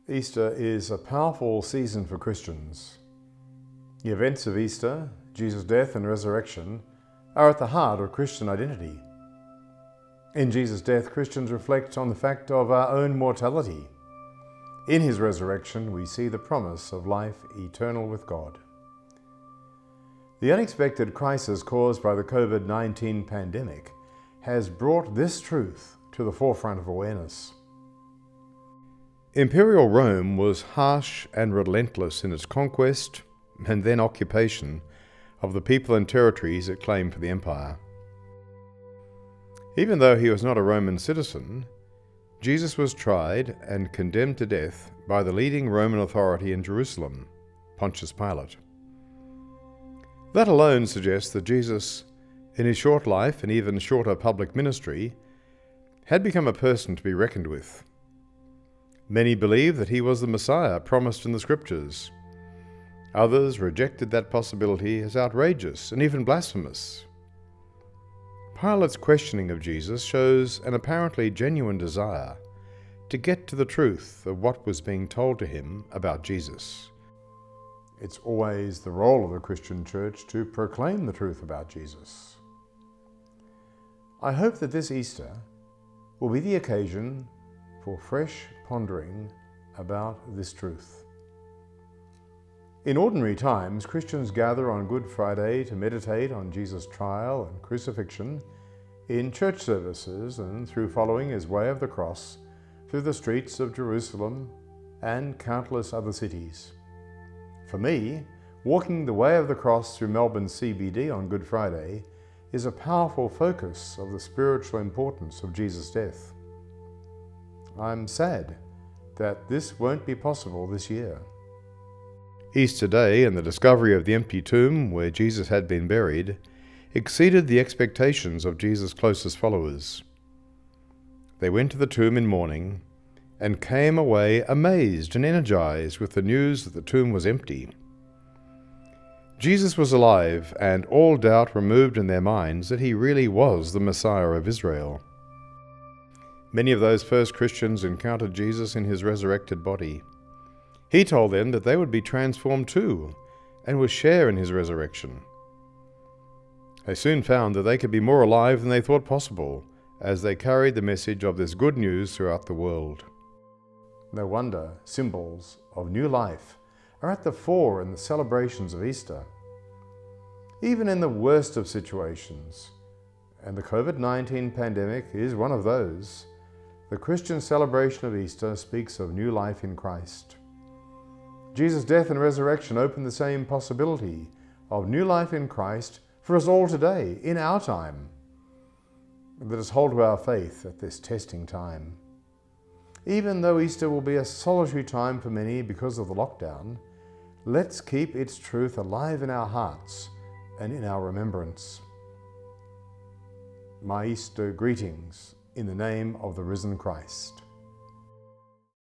Easter is a powerful season for Christians. The events of Easter, Jesus' death and resurrection, are at the heart of Christian identity. In Jesus' death, Christians reflect on the fact of our own mortality. In his resurrection, we see the promise of life eternal with God. The unexpected crisis caused by the COVID-19 pandemic has brought this truth to the forefront of awareness. Imperial Rome was harsh and relentless in its conquest and then occupation of the people and territories it claimed for the empire. Even though he was not a Roman citizen, Jesus was tried and condemned to death by the leading Roman authority in Jerusalem, Pontius Pilate. That alone suggests that Jesus, in his short life and even shorter public ministry, had become a person to be reckoned with. Many believed that he was the Messiah promised in the Scriptures. Others rejected that possibility as outrageous and even blasphemous. Pilate's questioning of Jesus shows an apparently genuine desire to get to the truth of what was being told to him about Jesus. It's always the role of the Christian church to proclaim the truth about Jesus. I hope that this Easter will be the occasion for fresh pondering about this truth. In ordinary times, Christians gather on Good Friday to meditate on Jesus' trial and crucifixion in church services and through following his way of the cross through the streets of Jerusalem and countless other cities. For me, walking the way of the cross through Melbourne CBD on Good Friday is a powerful focus of the spiritual importance of Jesus' death. I'm sad that this won't be possible this year. Easter Day and the discovery of the empty tomb where Jesus had been buried exceeded the expectations of Jesus' closest followers. They went to the tomb in mourning and came away amazed and energized with the news that the tomb was empty. Jesus was alive, and all doubt removed in their minds that he really was the Messiah of Israel. Many of those first Christians encountered Jesus in his resurrected body. He told them that they would be transformed too and would share in his resurrection. They soon found that they could be more alive than they thought possible as they carried the message of this good news throughout the world. No wonder symbols of new life are at the fore in the celebrations of Easter. Even in the worst of situations, and the COVID-19 pandemic is one of those, the Christian celebration of Easter speaks of new life in Christ. Jesus' death and resurrection open the same possibility of new life in Christ for us all today, in our time. Let us hold to our faith at this testing time. Even though Easter will be a solitary time for many because of the lockdown, let's keep its truth alive in our hearts and in our remembrance. My Easter greetings in the name of the risen Christ.